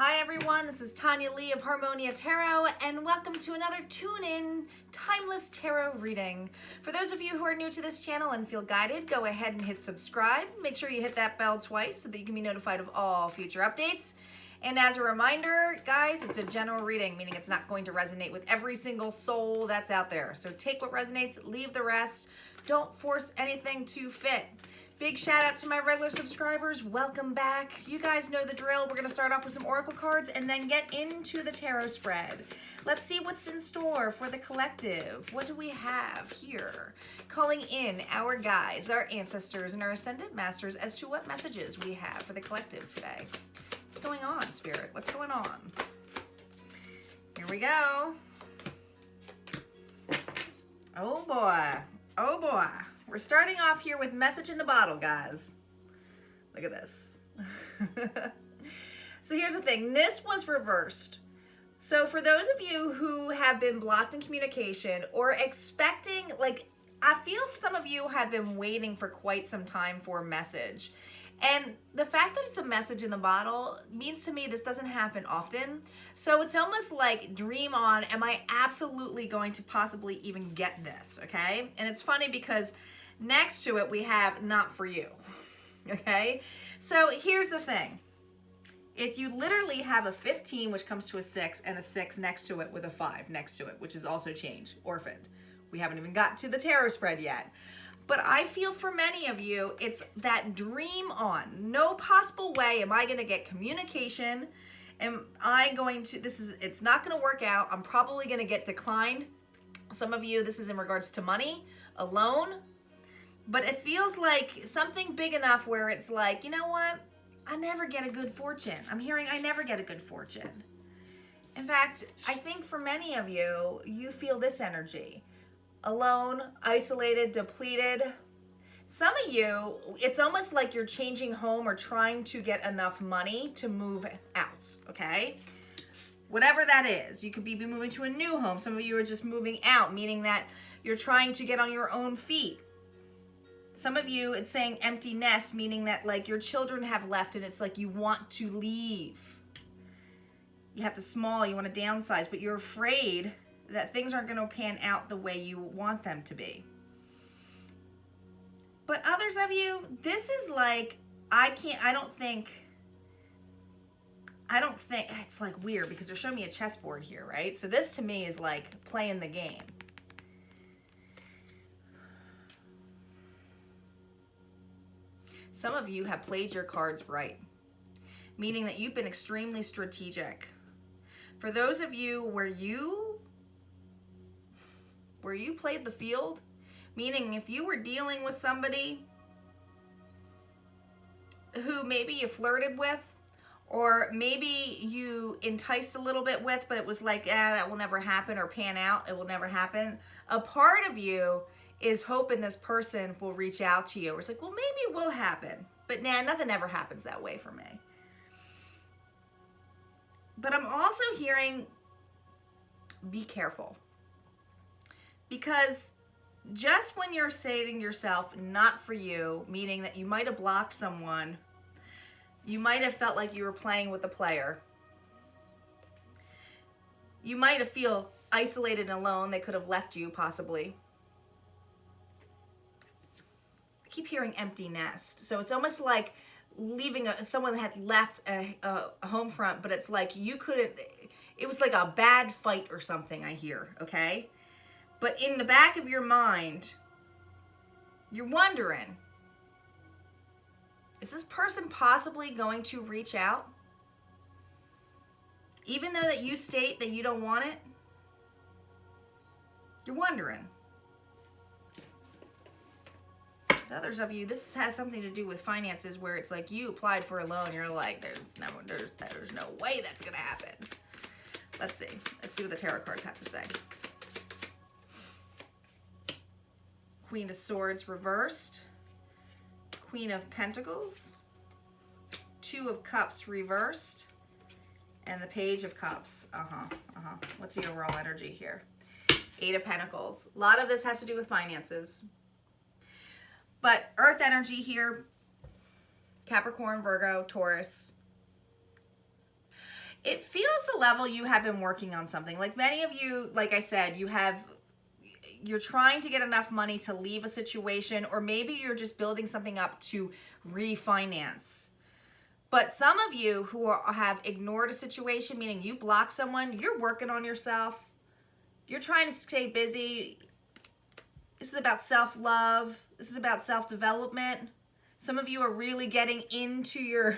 Hi everyone, this is Tanya Lee of Harmonia Tarot, and welcome to another tune-in timeless tarot reading. For those of you who are new to this channel and feel guided, go ahead and hit subscribe. Make sure you hit that bell twice so that you can be notified of all future updates. And as a reminder, guys, it's a general reading, meaning it's not going to resonate with every single soul that's out there. So take what resonates, leave the rest. Don't force anything to fit. Big shout out to my regular subscribers. Welcome back. You guys know the drill. We're going to start off with some oracle cards and then get into the tarot spread. Let's see what's in store for the collective. What do we have here? Calling in our guides, our ancestors, and our ascendant masters as to what messages we have for the collective today. What's going on, Spirit? What's going on? Here we go. Oh boy. Oh boy. We're starting off here with message in the bottle, guys. Look at this. So here's the thing. This was reversed. So for those of you who have been blocked in communication or expecting, like, I feel some of you have been waiting for quite some time for a message. And the fact that it's a message in the bottle means to me this doesn't happen often. So it's almost like dream on, am I absolutely going to possibly even get this, okay? And it's funny because next to it we have not for you, okay? So here's the thing. If you literally have a 15, which comes to a 6, and a 6 next to it with a 5 next to it, which is also changed, orphaned. We haven't even got to the tarot spread yet. But I feel for many of you, it's that dream on. No possible way am I going to get communication. Am I going to, it's not going to work out. I'm probably going to get declined. Some of you, this is in regards to money, a loan. But it feels like something big enough where it's like, you know what? I never get a good fortune. I'm hearing I never get a good fortune. In fact, I think for many of you, you feel this energy. Alone, isolated, depleted. Some of you, it's almost like you're changing home or trying to get enough money to move out, okay? Whatever that is. You could be moving to a new home. Some of you are just moving out, meaning that you're trying to get on your own feet. Some of you, it's saying empty nest, meaning that like your children have left and it's like you want to leave. You have to small, you want to downsize, but you're afraid that things aren't going to pan out the way you want them to be. But others of you, this is like, I don't think, it's like weird because they're showing me a chessboard here, right? So this to me is like playing the game. Some of you have played your cards right, meaning that you've been extremely strategic. For those of you where you played the field, meaning if you were dealing with somebody who maybe you flirted with or maybe you enticed a little bit with, but it was like, that will never happen or pan out, it will never happen. A part of you is hoping this person will reach out to you. Or it's like, well, maybe it will happen. But nah, nothing ever happens that way for me. But I'm also hearing, be careful. Because just when you're saying to yourself, not for you, meaning that you might have blocked someone, you might have felt like you were playing with a player. You might have feel isolated and alone. They could have left you, possibly. I keep hearing empty nest. So it's almost like leaving someone had left a home front, but it's like you couldn't, it was like a bad fight or something, I hear, okay? But in the back of your mind, you're wondering, is this person possibly going to reach out? Even though that you state that you don't want it, you're wondering. The others of you, this has something to do with finances where it's like you applied for a loan, you're like, there's no way that's gonna happen. Let's see what the tarot cards have to say. Queen of Swords reversed, Queen of Pentacles, Two of Cups reversed, and the Page of Cups. What's the overall energy here? Eight of Pentacles. A lot of this has to do with finances. But Earth energy here, Capricorn, Virgo, Taurus. level you have been working on something. Like many of you, like I said, you're trying to get enough money to leave a situation, or maybe you're just building something up to refinance. But some of you who have ignored a situation, meaning you block someone, you're working on yourself. You're trying to stay busy. This is about self-love. This is about self-development. Some of you are really getting into your,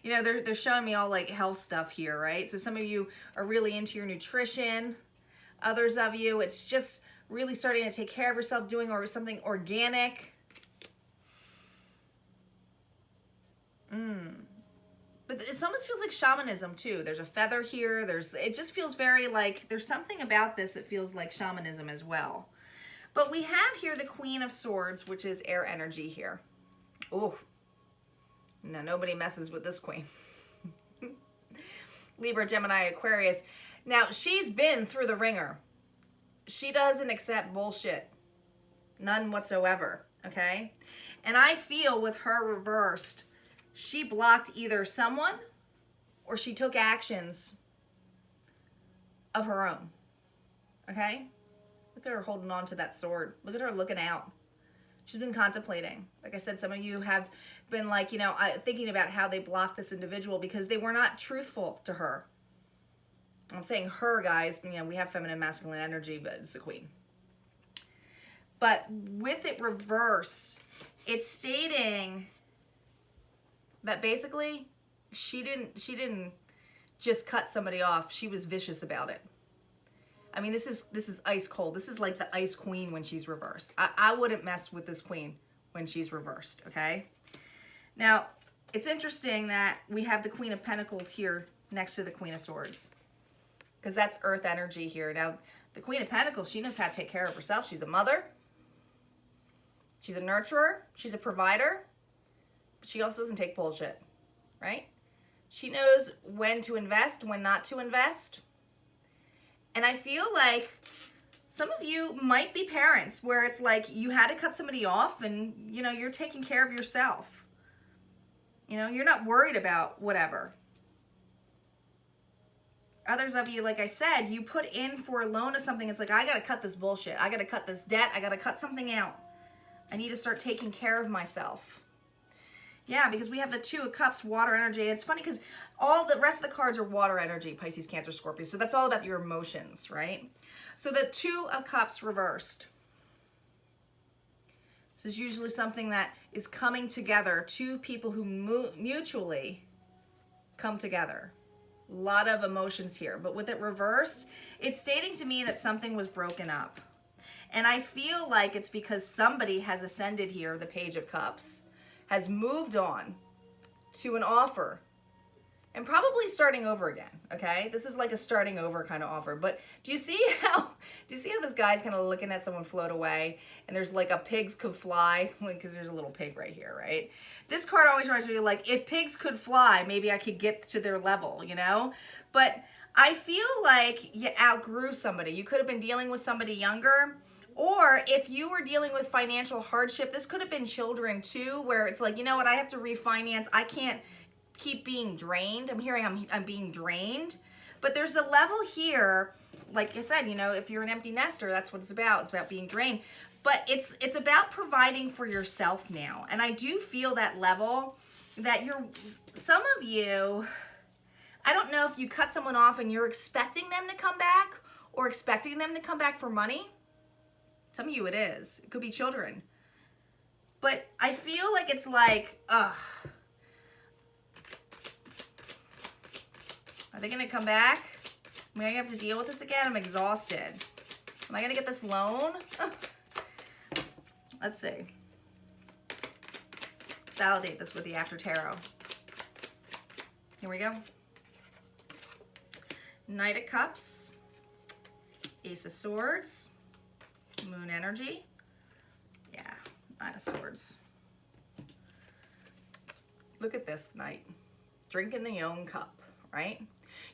you know, they're showing me all like health stuff here, right? So some of you are really into your nutrition. Others of you, it's just really starting to take care of yourself, doing something organic. But it almost feels like shamanism too. There's a feather here. It just feels very like, there's something about this that feels like shamanism as well. But we have here the Queen of Swords, which is air energy here. Oh, no, nobody messes with this queen. Libra, Gemini, Aquarius. Now, she's been through the ringer. She doesn't accept bullshit. None whatsoever, okay? And I feel with her reversed, she blocked either someone or she took actions of her own, okay? Look at her holding on to that sword. Look at her looking out. She's been contemplating. Like I said, some of you have been like, you know, thinking about how they blocked this individual because they were not truthful to her. I'm saying her, guys. You know, we have feminine, masculine energy, but it's the queen. But with it reverse, it's stating that basically she didn't just cut somebody off. She was vicious about it. I mean, this is ice cold. This is like the ice queen when she's reversed. I wouldn't mess with this queen when she's reversed, okay? Now, it's interesting that we have the Queen of Pentacles here next to the Queen of Swords, because that's earth energy here. Now, the Queen of Pentacles, she knows how to take care of herself. She's a mother. She's a nurturer. She's a provider. But she also doesn't take bullshit, right? She knows when to invest, when not to invest. And I feel like some of you might be parents where it's like you had to cut somebody off and, you know, you're taking care of yourself. You know, you're not worried about whatever. Others of you, like I said, you put in for a loan of something. It's like, I got to cut this bullshit. I got to cut this debt. I got to cut something out. I need to start taking care of myself. Yeah, because we have the Two of Cups, water energy. And it's funny because all the rest of the cards are water energy, Pisces, Cancer, Scorpio. So that's all about your emotions, right? So the Two of Cups reversed. This is usually something that is coming together. Two people who mutually come together. A lot of emotions here. But with it reversed, it's stating to me that something was broken up. And I feel like it's because somebody has ascended here, the Page of Cups, has moved on to an offer and probably starting over again, okay? This is like a starting over kind of offer. But do you see how this guy's kind of looking at someone float away and there's like a pigs could fly, because there's a little pig right here, right? This card always reminds me of like, if pigs could fly, maybe I could get to their level, you know? But I feel like you outgrew somebody. You could have been dealing with somebody younger. Or if you were dealing with financial hardship, this could have been children too, where it's like, you know what, I have to refinance. I can't keep being drained. I'm hearing I'm being drained. But there's a level here, like I said, you know, if you're an empty nester, that's what it's about. It's about being drained. But it's about providing for yourself now. And I do feel that level that some of you, I don't know if you cut someone off and you're expecting them to come back or expecting them to come back for money. Some of you it is. It could be children. But I feel like it's like, ugh. Are they going to come back? Am I going to have to deal with this again? I'm exhausted. Am I going to get this loan? Let's see. Let's validate this with the After Tarot. Here we go. Knight of Cups. Ace of Swords. Moon energy. Yeah, Knight of Swords. Look at this knight. Drinking the own cup, right?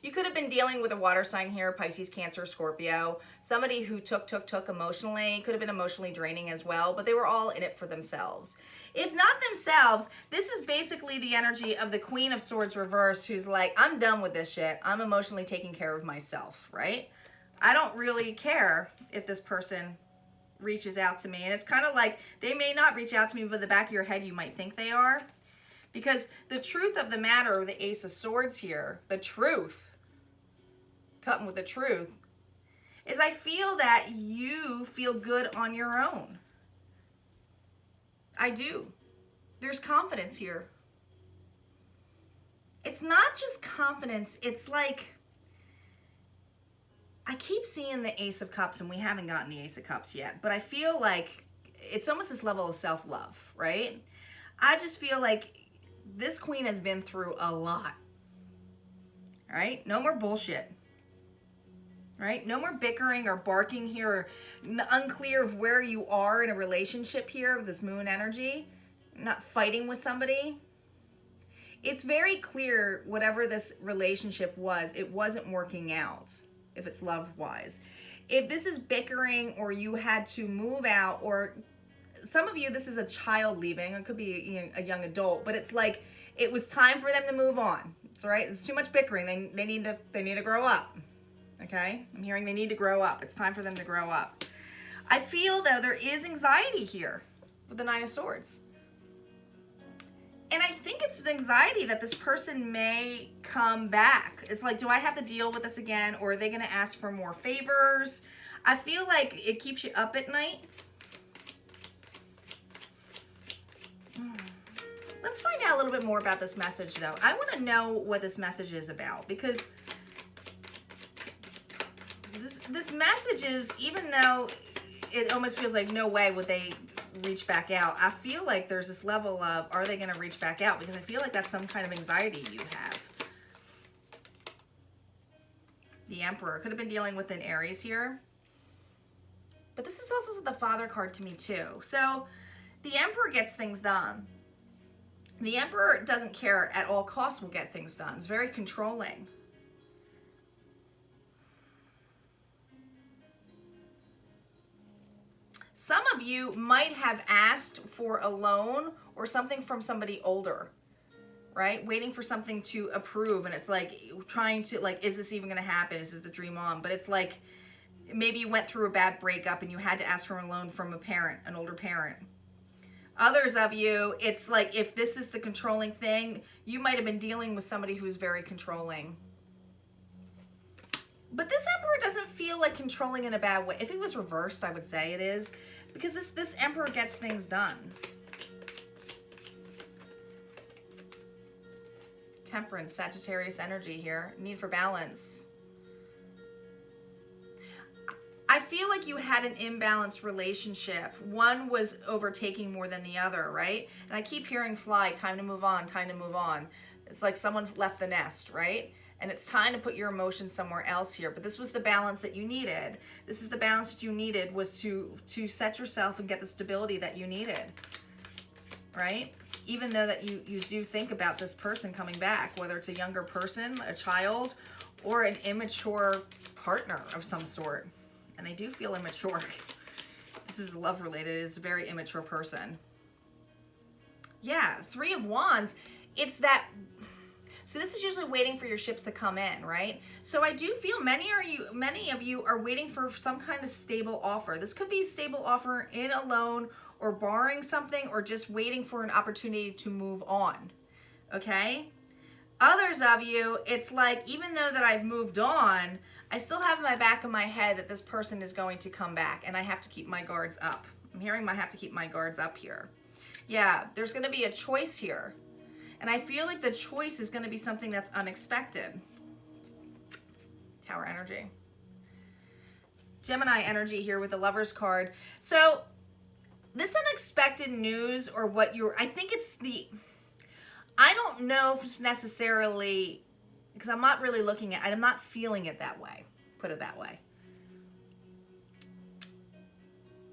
You could have been dealing with a water sign here, Pisces, Cancer, Scorpio, somebody who took emotionally, could have been emotionally draining as well, but they were all in it for themselves. If not themselves, this is basically the energy of the Queen of Swords reversed, who's like, I'm done with this shit. I'm emotionally taking care of myself, right? I don't really care if this person reaches out to me. And it's kind of like, they may not reach out to me, but in the back of your head, you might think they are. Because the truth of the matter, the Ace of Swords here, the truth, cutting with the truth, is I feel that you feel good on your own. I do. There's confidence here. It's not just confidence, it's like, I keep seeing the Ace of Cups, and we haven't gotten the Ace of Cups yet, but I feel like it's almost this level of self-love, right? I just feel like this queen has been through a lot, right? No more bullshit, right? No more bickering or barking here, or unclear of where you are in a relationship here with this moon energy, not fighting with somebody. It's very clear whatever this relationship was, it wasn't working out if it's love-wise. If this is bickering or you had to move out, or some of you, this is a child leaving, it could be a young adult, but it's like it was time for them to move on. It's all right. It's too much bickering. They need to grow up. Okay? I'm hearing they need to grow up. It's time for them to grow up. I feel though there is anxiety here with the Nine of Swords. And I think it's the anxiety that this person may come back. It's like, do I have to deal with this again, or are they going to ask for more favors? I feel like it keeps you up at night. Let's find out a little bit more about this message, though. I want to know what this message is about, because this message is, even though it almost feels like no way would they reach back out, I feel like there's this level of, are they going to reach back out? Because I feel like that's some kind of anxiety you have. The Emperor could have been dealing with an Aries here, but this is also the Father card to me too. So the Emperor gets things done. The Emperor doesn't care, at all costs will get things done. It's very controlling. Some of you might have asked for a loan or something from somebody older, right? Waiting for something to approve, and it's like trying to, like, is this even going to happen? Is it the dream on? But it's like maybe you went through a bad breakup and you had to ask for a loan from a parent, an older parent. Others of you, it's like, if this is the controlling thing, you might have been dealing with somebody who's very controlling. But this Emperor doesn't feel like controlling in a bad way. If it was reversed, I would say it is, because this Emperor gets things done. Temperance, Sagittarius energy here. Need for balance. I feel like you had an imbalanced relationship. One was overtaking more than the other, right? And I keep hearing fly, time to move on, time to move on. It's like someone left the nest, right? And it's time to put your emotions somewhere else here. But this was the balance that you needed. This is the balance that you needed, was to set yourself and get the stability that you needed, right? Even though that you do think about this person coming back, whether it's a younger person, a child, or an immature partner of some sort. And they do feel immature. This is love related. It's a very immature person. Yeah, Three of Wands. It's that. So this is usually waiting for your ships to come in, right? So I do feel many of you are waiting for some kind of stable offer. This could be a stable offer in a loan, or borrowing something, or just waiting for an opportunity to move on. Okay? Others of you, it's like, even though that I've moved on, I still have in my back of my head that this person is going to come back, and I have to keep my guards up. I'm hearing I have to keep my guards up here. Yeah, there's going to be a choice here. And I feel like the choice is going to be something that's unexpected. Tower energy. Gemini energy here with the Lover's card. So this unexpected news, or what you're, I think it's the, I don't know if it's necessarily, because I'm not really looking at, I'm not feeling it that way, put it that way.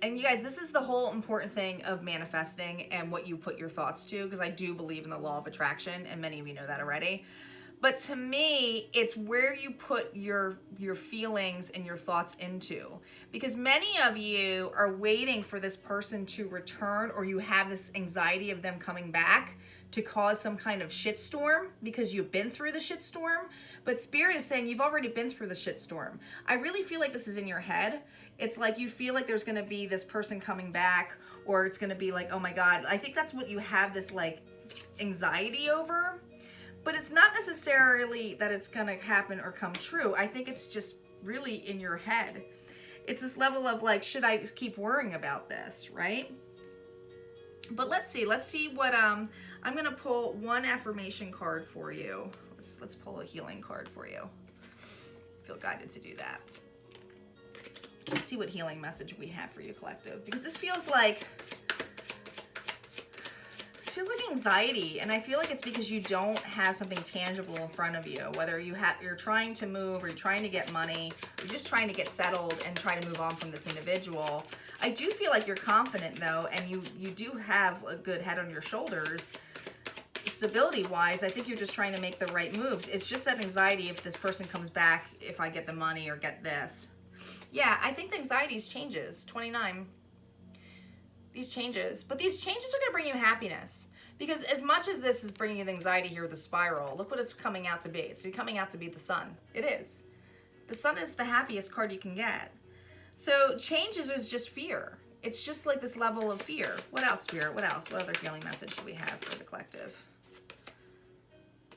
And you guys, this is the whole important thing of manifesting and what you put your thoughts to, because I do believe in the law of attraction, and many of you know that already. But to me, it's where you put your feelings and your thoughts into. Because many of you are waiting for this person to return, or you have this anxiety of them coming back to cause some kind of shitstorm because you've been through the shitstorm. But Spirit is saying you've already been through the shitstorm. I really feel like this is in your head. It's like you feel like there's going to be this person coming back, or it's going to be like, oh my God. I think that's what you have this like anxiety over. But it's not necessarily that it's going to happen or come true. I think it's just really in your head. It's this level of like, should I just keep worrying about this, right? But let's see what, I'm going to pull one affirmation card for you. Let's pull a healing card for you. Feel guided to do that. Let's see what healing message we have for you, collective, because this feels like anxiety, and I feel like it's because you don't have something tangible in front of you, whether you're trying to move, or you're trying to get money, or you're just trying to get settled and try to move on from this individual. I do feel like you're confident though, and you do have a good head on your shoulders. Stability wise, I think you're just trying to make the right moves. It's just that anxiety if this person comes back, if I get the money or get this. Yeah, I think the anxiety changes. 29. These changes, but these changes are going to bring you happiness, because as much as this is bringing you the anxiety here with the spiral, look what it's coming out to be. It's coming out to be the Sun. It is. The Sun is the happiest card you can get. So changes is just fear. It's just like this level of fear. What else, Spirit? What else? What other healing message do we have for the collective?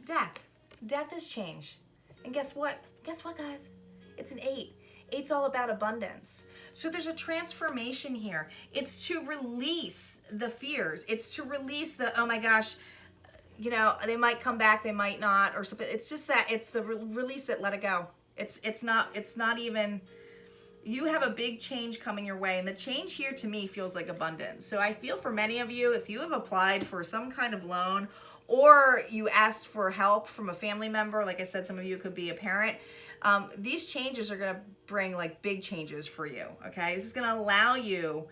Death. Death is change. And guess what? Guess what, guys? It's an 8. 8's all about abundance. So there's a transformation here. It's to release the fears. It's to release the, oh my gosh, you know, they might come back, they might not, or something. It's just that, it's the release it, let it go. It's not even, you have a big change coming your way, and the change here to me feels like abundance. So I feel for many of you, if you have applied for some kind of loan, or you asked for help from a family member, like I said, some of you could be a parent, these changes are going to bring like big changes for you, okay? This is going to allow you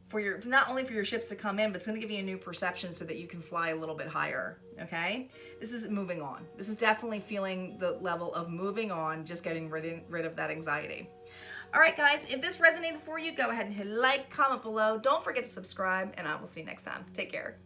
for your, not only for your ships to come in, but it's going to give you a new perception so that you can fly a little bit higher, okay? This is moving on. This is definitely feeling the level of moving on, just getting rid of that anxiety. All right, guys, if this resonated for you, go ahead and hit like, comment below. Don't forget to subscribe, and I will see you next time. Take care.